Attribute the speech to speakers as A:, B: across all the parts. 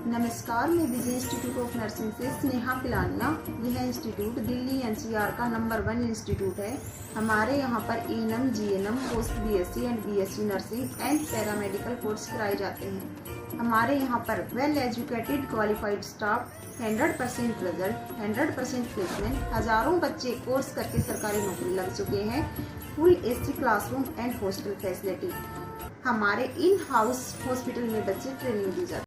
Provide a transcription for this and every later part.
A: नमस्कार, मैं विजय institute of nursing से स्नेहा पिलानिया। यह इंस्टीट्यूट दिल्ली एनसीआर का नंबर 1 इंस्टीट्यूट है। हमारे यहाँ पर ANM, GNM, post BSc and BSc nursing and paramedical course कराए जाते हैं। हमारे यहाँ पर well educated qualified staff, 100% result, 100% placement, हजारों बच्चे कोर्स करके सरकारी नौकरी लग चुके हैं। Full AC classroom and hostel facility. हमारे इन हाउस हॉस्पिटल में बच्चे ट्रेनिंग दी जाती है।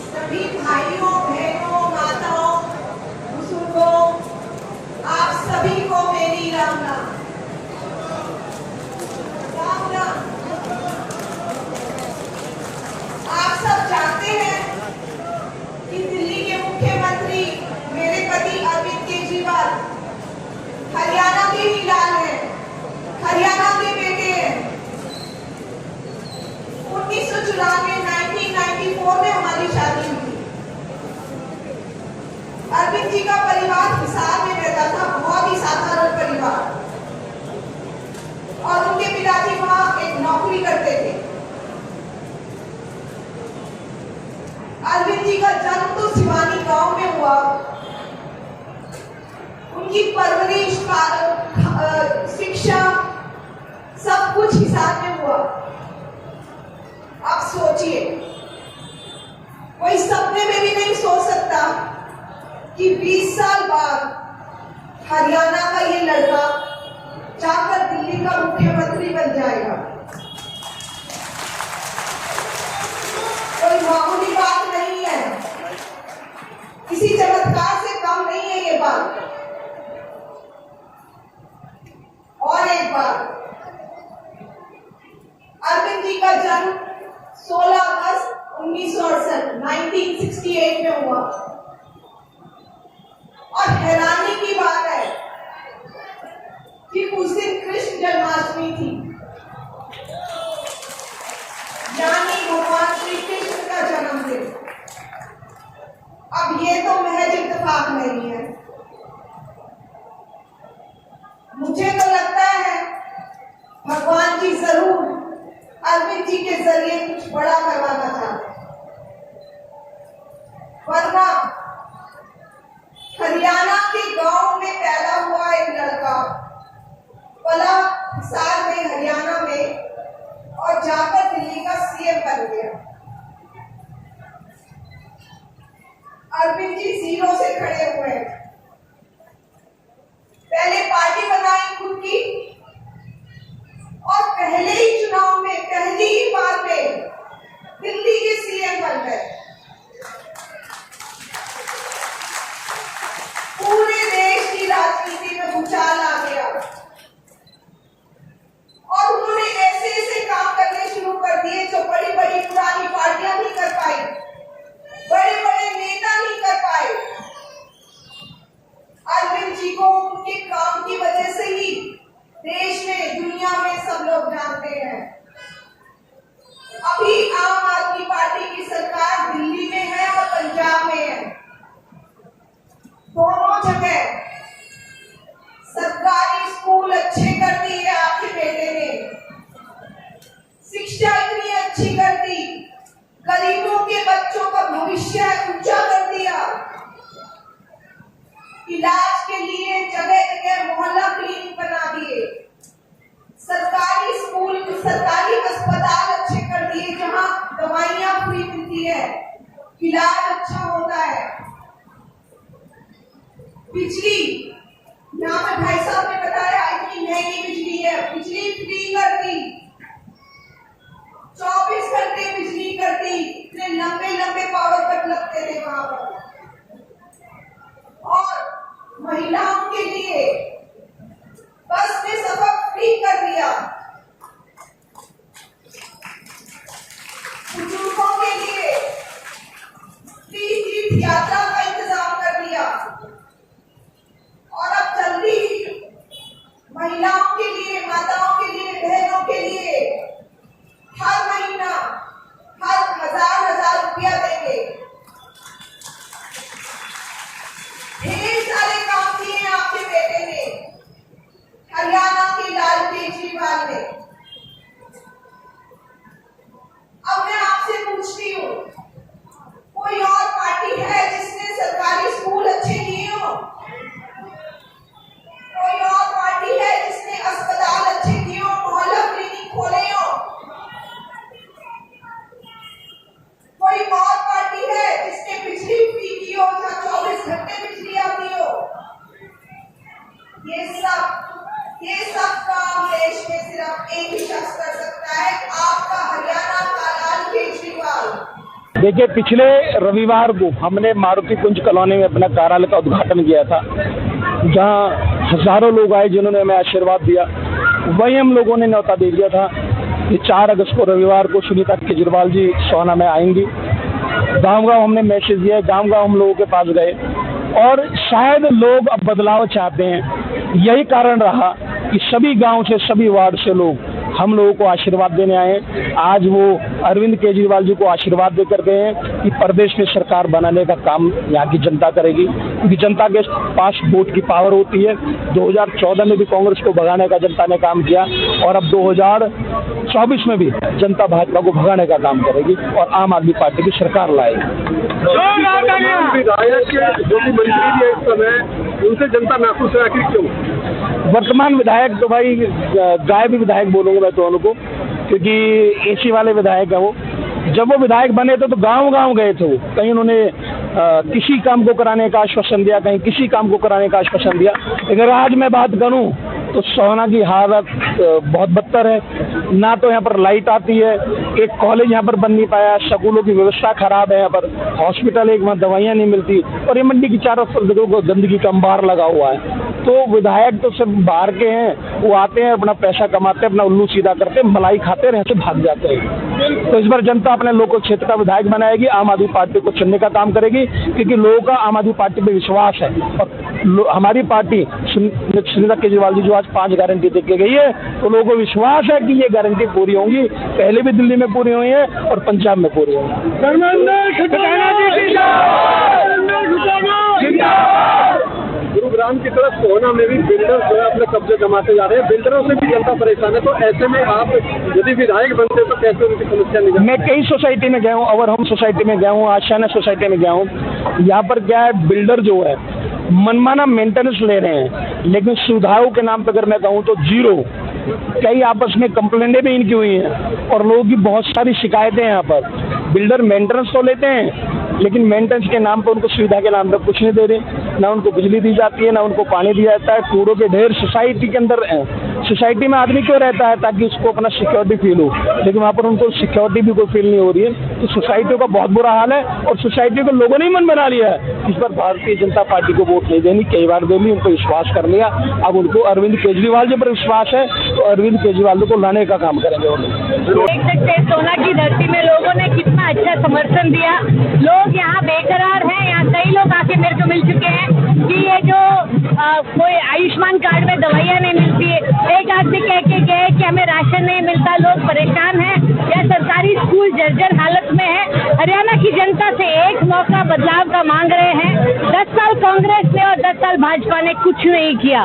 B: सभी भाइयों, बहनों, माताओं, बुजुर्गों, आप सभी को मेरी राम राम। राम राम। आप सब जानते हैं कि दिल्ली के मुख्यमंत्री मेरे पति अरविंद केजरीवाल हरियाणा के ही लाल हैं, हरियाणा के बेटे हैं। 1994 में हमारी शादी हुई। अरविंद जी का परिवार हिसार में रहता था, बहुत ही साधारण परिवार, और उनके पिताजी वहां एक नौकरी करते थे। अरविंद जी का जन्म तो सिवानी गांव में हुआ। उनकी परवरिश, शिक्षा सब कुछ हिसार में हुआ। आप सोचिए, कोई सपने में भी नहीं सोच सकता कि 20 साल बाद हरियाणा का ये लड़का जाकर दिल्ली का मुख्यमंत्री बन जाएगा। कोई मामूली बात नहीं है, किसी चमत्कार से कम नहीं है ये बात। और एक बात, अरविंद जी का जन्म 16 अगस्त 1968 में हुआ। और हैरानी की बात है कि उस दिन कृष्ण जन्माष्टमी थी, यानी भगवान श्री कृष्ण का जन्मदिन। अब ये तो महज इत्तेफाक नहीं है। मुझे तो लगता है भगवान जी जरूर अरविंद जी के जरिए कुछ बड़ा करवाना चाहते हैं, वरना हरियाणा के गांव में पैदा हुआ एक लड़का पला हिसार में, हरियाणा में, और जाकर दिल्ली का सीएम बन गया। अरविंद जी जीरो से खड़े हुए, पहले पार्टी बनाई खुद की, और पहले ही चुनाव में, पहली ही बार में दिल्ली के सीएम बन गए। पूरे देश की राजनीति में भूचाल आ गया, और उन्होंने ऐसे ऐसे काम करने शुरू कर दिए जो बड़ी बड़ी पुरानी पार्टियां नहीं कर पाई, बड़े बड़े नेता नहीं कर पाए। अरविंद जी को उनके काम की वजह से ही देश में, दुनिया में सब लोग जानते हैं। अभी आम आदमी पार्टी की सरकार दिल्ली में है और पंजाब में है। दोनों जगह सरकारी स्कूल अच्छे कर दिए आपके बेटे ने, शिक्षा इतनी अच्छी कर दी, गरीबों के बच्चों का भविष्य ऊंचा कर दिया, इलाज के लिए जगह जगह मोहल्ला क्लिनिक बना दिए, सरकारी स्कूल, सरकारी अस्पताल अच्छे कर दिए जहां दवाइयां फ्री मिलती है, इलाज अच्छा होता है। बिजली, यहाँ पे भाई साहब ने बताया इतनी महंगी बिजली है, बिजली फ्री कर दी, 24 घंटे बिजली कर दी। इतने लंबे लंबे पावर कट लगते थे वहां पर। और महिलाओं के लिए बस में सफर फ्री कर दिया, बुजुर्गों के लिए फ्री तीर्थ यात्रा का इंतजाम कर दिया। और अब चल
C: देखिए, पिछले रविवार को हमने मारुति कुंज कॉलोनी में अपना कार्यालय का उद्घाटन किया था, जहां हजारों लोग आए जिन्होंने हमें आशीर्वाद दिया। वही हम लोगों ने न्योता दे दिया था कि 4 अगस्त को रविवार को सुनीता केजरीवाल जी सोहना में आएंगी। गांव-गांव हमने मैसेज दिया, गांव-गांव हम लोगों के पास गए और शायद लोग अब बदलाव चाहते हैं। यही कारण रहा कि सभी गांव से, सभी वार्ड से लोग हम लोगों को आशीर्वाद देने आए। आज वो अरविंद केजरीवाल जी को आशीर्वाद देकर गए हैं कि प्रदेश में सरकार बनाने का काम यहाँ की जनता करेगी, क्योंकि जनता के पास वोट की पावर होती है। 2014 में भी कांग्रेस को भगाने का जनता ने काम किया और अब 2024 में भी जनता भाजपा को भगाने का काम करेगी और आम आदमी पार्टी की सरकार लाएगी।
D: विधायक जो भी मंत्री है इस समय, उनसे जनता नाखुश है, आखिर क्यों?
C: वर्तमान विधायक तो भाई गायब विधायक बोलूँगा मैं तो उनको, क्योंकि एसी वाले विधायक है वो। जब वो विधायक बने थे तो गांव-गांव गए थे वो, कहीं उन्होंने किसी काम को कराने का आश्वासन दिया, कहीं किसी काम को कराने का आश्वासन दिया। अगर आज मैं बात करूं तो सोहना की हालत बहुत बदतर है। ना तो यहाँ पर लाइट आती है, एक कॉलेज यहाँ पर बन नहीं पाया, स्कूलों की व्यवस्था खराब है, यहाँ पर हॉस्पिटल एक, वहाँ दवाइयाँ नहीं मिलती और ये मंडी की चारों तरफ गंदगी का अंबार लगा हुआ है। तो विधायक तो सिर्फ बाहर के हैं, वो आते हैं, अपना पैसा कमाते हैं, अपना उल्लू सीधा करते हैं, मलाई खाते हैं, यहाँ से भाग जाते हैं। तो इस बार जनता अपने लोकल क्षेत्र का विधायक बनाएगी, आम आदमी पार्टी को चुनने का काम करेगी, क्योंकि लोगों का आम आदमी पार्टी पे विश्वास है। और हमारी पार्टी सुनीता केजरीवाल जी जो आज 5 गारंटी दे के गई है, तो लोगों को विश्वास है कि ये गारंटी पूरी होंगी। पहले भी दिल्ली में पूरी हुई है और पंजाब में पूरी होंगी।
D: गुरुग्राम की तरफ सोहना में भी बिल्डर जो है अपने कब्जे जमाते जा रहे हैं, बिल्डरों से भी जनता परेशान है। तो ऐसे में आप यदि विधायक बनते तो कैसे उनकी समस्या नहीं?
C: मैं कई सोसाइटी में गया हूँ, अवर हम सोसाइटी में गया हूँ, आशाना सोसाइटी में गया हूँ। यहाँ पर क्या है, बिल्डर जो है मनमाना मेंटेनेंस ले रहे हैं, लेकिन सुविधाओं के नाम पर अगर मैं कहूँ तो जीरो। कई आपस में कंप्लेंटें भी इनकी हुई हैं और लोगों की बहुत सारी शिकायतें हैं। यहाँ पर बिल्डर मेंटेनेंस तो लेते हैं, लेकिन मेंटेनेंस के नाम पर उनको सुविधा के नाम पर कुछ नहीं दे रहे। ना उनको बिजली दी जाती है, ना उनको पानी दिया जाता है। कूड़ों के ढेर सोसाइटी के अंदर है। सोसाइटी में आदमी क्यों रहता है? ताकि उसको अपना सिक्योरिटी फील हो, लेकिन वहाँ पर उनको सिक्योरिटी भी कोई फील नहीं हो रही है। तो सोसाइटियों का बहुत बुरा हाल है और सोसाइटी को लोगों ने ही मन बना लिया है इस बार भारतीय जनता पार्टी को वोट नहीं देनी। कई बार दे ली, उनको विश्वास कर लिया। अब उनको अरविंद केजरीवाल जी पर विश्वास है, तो अरविंद केजरीवाल को लाने का काम करेंगे वो लोग।
E: देख सकते हैं सोहना की धरती में लोगों ने कितना अच्छा समर्थन दिया। लोग यहाँ बेकरार हैं। यहाँ कई लोग आके मेरे को मिल चुके हैं कि ये जो कोई आयुष्मान कार्ड में दवाइयाँ नहीं मिलती है, एक आदमी कह के गए कि हमें राशन नहीं मिलता, लोग परेशान हैं, या सरकारी स्कूल जर्जर हालत में है। हरियाणा की जनता से एक मौका बदलाव का मांग रहे हैं। 10 साल कांग्रेस ने और 10 साल भाजपा ने कुछ नहीं किया।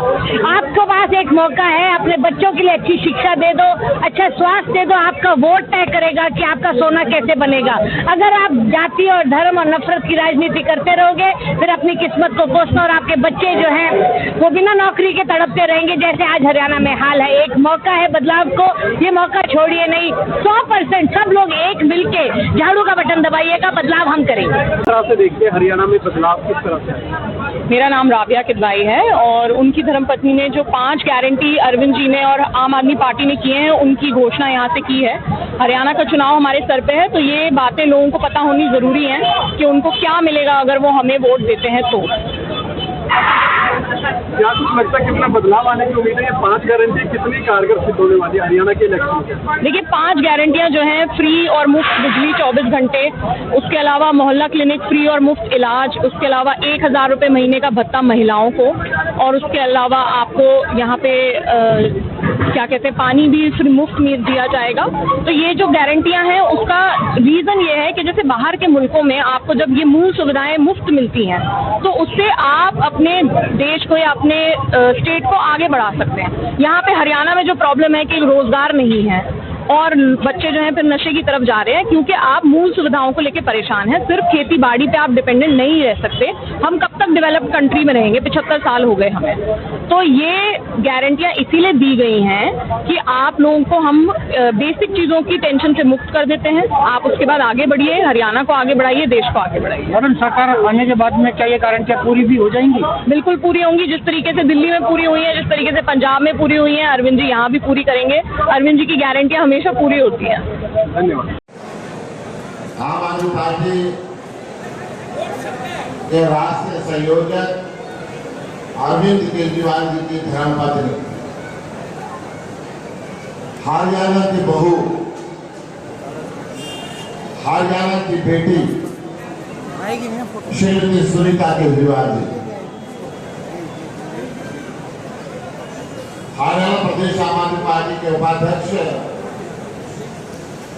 E: आपके पास एक मौका है, अपने बच्चों के लिए अच्छी शिक्षा दे दो, अच्छा स्वास्थ्य दे दो। आपका वोट तय करेगा कि आपका सोना कैसे बनेगा। अगर आप जाति और धर्म और नफरत की राजनीति करते रहोगे, फिर अपनी किस्मत को कोसना और आपके बच्चे जो हैं वो बिना नौकरी के तड़पते रहेंगे, जैसे आज हरियाणा में हाल है। एक मौका है बदलाव को, ये मौका छोड़िए नहीं। 100% सब लोग एक मिलके झाड़ू का बटन दबाइएगा, बदलाव हम करेंगे।
D: किस तरह से देखते हैं हरियाणा में बदलाव, किस तरह से?
F: मेरा नाम राबिया किदवाई है और उनकी धर्मपत्नी ने जो 5 गारंटी अरविंद जी ने और आम आदमी पार्टी ने किए हैं, उनकी घोषणा यहाँ से की है। हरियाणा का चुनाव हमारे सर पे है, तो ये बातें लोगों को पता होनी जरूरी है कि उनको क्या मिलेगा अगर वो हमें वोट देते हैं तो।
D: क्या कुछ लगता है कितना बदलाव आने की उम्मीद है? ये 5 गारंटी कितनी कारगर सिद्ध होने वाली है हरियाणा के इलेक्शन में?
F: देखिए, 5 गारंटियां जो हैं, फ्री और मुफ्त बिजली 24 घंटे, उसके अलावा मोहल्ला क्लिनिक फ्री और मुफ्त इलाज, उसके अलावा 1000 रुपये महीने का भत्ता महिलाओं को, और उसके अलावा आपको यहाँ पे क्या कहते हैं, पानी भी फिर मुफ्त में दिया जाएगा। तो ये जो गारंटियां हैं उसका रीज़न ये है कि जैसे बाहर के मुल्कों में आपको जब ये मूल सुविधाएं मुफ्त मिलती हैं, तो उससे आप अपने देश को या अपने स्टेट को आगे बढ़ा सकते हैं। यहाँ पे हरियाणा में जो प्रॉब्लम है कि रोजगार नहीं है और बच्चे जो हैं फिर नशे की तरफ जा रहे हैं, क्योंकि आप मूल सुविधाओं को लेकर परेशान हैं। सिर्फ खेती बाड़ी पे आप डिपेंडेंट नहीं रह सकते। हम कब तक डेवलप्ड कंट्री में रहेंगे? 75 साल हो गए हमें। तो ये गारंटियां इसीलिए दी गई हैं कि आप लोगों को हम बेसिक चीज़ों की टेंशन से मुक्त कर देते हैं। आप उसके बाद आगे बढ़िए, हरियाणा को आगे बढ़ाइए, देश को आगे बढ़ाइए।
C: मैडम, सरकार आने के बाद में क्या ये गारंटियाँ पूरी भी हो जाएंगी?
F: बिल्कुल पूरी होंगी। जिस तरीके से दिल्ली में पूरी हुई है, जिस तरीके से पंजाब में पूरी हुई है, अरविंद जी यहाँ भी पूरी करेंगे। अरविंद जी की गारंटियां हमेशा पूरी होती हैं।
D: धन्यवाद।
G: आम आदमी पार्टी के राष्ट्रीय संयोजक अरविंद केजरीवाल जी की धर्मपत्नी, हरियाणा की बहू, हरियाणा की बेटी श्रीमती सुनीता केजरीवाल जी, हरियाणा प्रदेश आम आदमी पार्टी के उपाध्यक्ष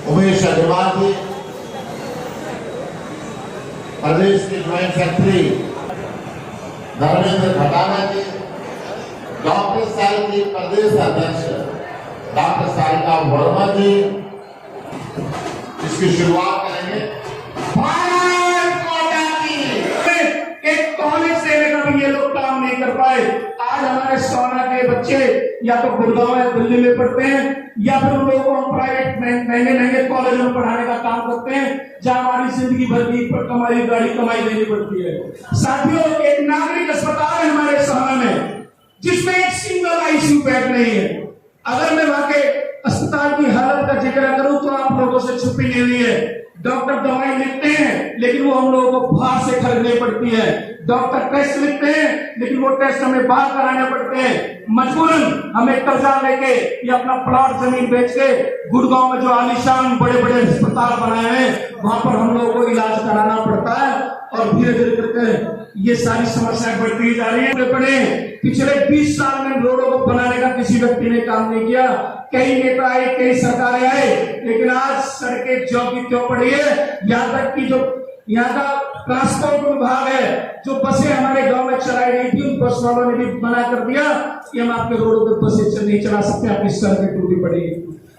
G: उमेश अग्रवाल जी, प्रदेश के ज्वाइंट सेक्रेटरी धर्मेंद्र खटाना जी, डॉक्टर साल की प्रदेश अध्यक्ष डॉक्टर सारिका वर्मा जी। इसकी शुरुआत करेंगे। भारत माता की।
H: एक कॉलेज से लेकर भी ये लोग काम नहीं कर पाए। आज हमारे सोना के बच्चे या तो गुड़गांव या दिल्ली में पढ़ते हैं या फिर उन लोगों को हम प्राइवेट महंगे महंगे कॉलेजों में पढ़ाने का काम करते हैं, जहां हमारी जिंदगी भर की कमाई गाड़ी कमाई देनी पड़ती है। साथियों, एक नागरिक अस्पताल है हमारे सोना में, जिसमें एक सिंगल आईसीयू बेड नहीं है। अगर मैं वहां के अस्पताल की हालत का जिक्र करूं तो आप लोगों से छुपी नहीं हुई है। डॉक्टर दवाई लिखते हैं लेकिन वो हम लोगों को बाहर से खरीदनी पड़ती है। डॉक्टर टेस्ट लिखते हैं लेकिन वो टेस्ट हमें बाहर कराने पड़ते हैं। मजबूरन हमें कर्जा लेके या अपना प्लॉट जमीन बेच के गुड़गांव में जो आलीशान बड़े बड़े अस्पताल बनाए हैं वहां पर हम लोगों को इलाज कराना पड़ता है। और धीरे धीरे करके ये सारी समस्याएं बढ़ती जा रही है। पिछले 20 साल में रोडों को बनाने का किसी व्यक्ति ने काम नहीं किया। कई नेता आए, कई सरकारें आए, लेकिन आज सड़कें ज्यों की त्यों पड़ी है। यहाँ तक कि जो यहाँ का ट्रांसपोर्ट विभाग है, जो बसें हमारे गांव में चलाई गई थी, उन बस वालों ने भी मना कर दिया कि हम आपके रोडों पर बसें नहीं चला सकते, आपकी सड़कें टूटी पड़ी है।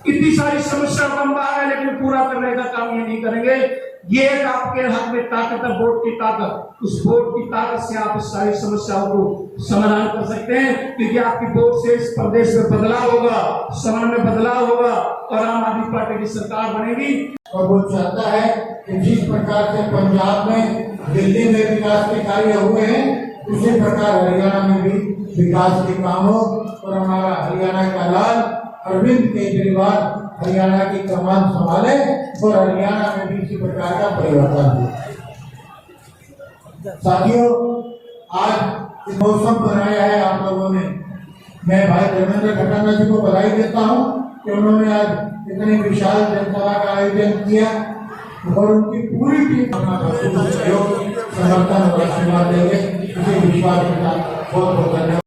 H: इतनी सारी समस्या का बाहर है, लेकिन पूरा करने का काम ये नहीं करेंगे। ये एक आपके हाथ में ताकत है, वोट की ताकत। उस वोट की ताकत से आप इस सारी समस्याओं को समाधान कर सकते हैं, क्योंकि आपकी वोट से इस प्रदेश में बदलाव होगा, समाज में बदलाव होगा और आम आदमी पार्टी की सरकार बनेगी।
G: और वो चाहता है कि जिस प्रकार से पंजाब में, दिल्ली में विकास के कार्य हुए हैं, उसी प्रकार हरियाणा में भी विकास के काम हो। और हमारा हरियाणा का लाल अरविंद केजरीवाल हरियाणा की कमान संभाले और हरियाणा में भी इसी प्रकार का परिवर्तन हो। साथियों, आज इस मौसम बनाया है आप लोगों ने। मैं भाई धर्मेंद्र खटाना जी को बधाई देता हूं कि उन्होंने आज इतनी विशाल जनसभा का आयोजन किया और उनकी पूरी टीम अपना सहयोग, समर्थन और आशीर्वाद देंगे। इसी विश्वास के साथ बहुत बहुत धन्यवाद।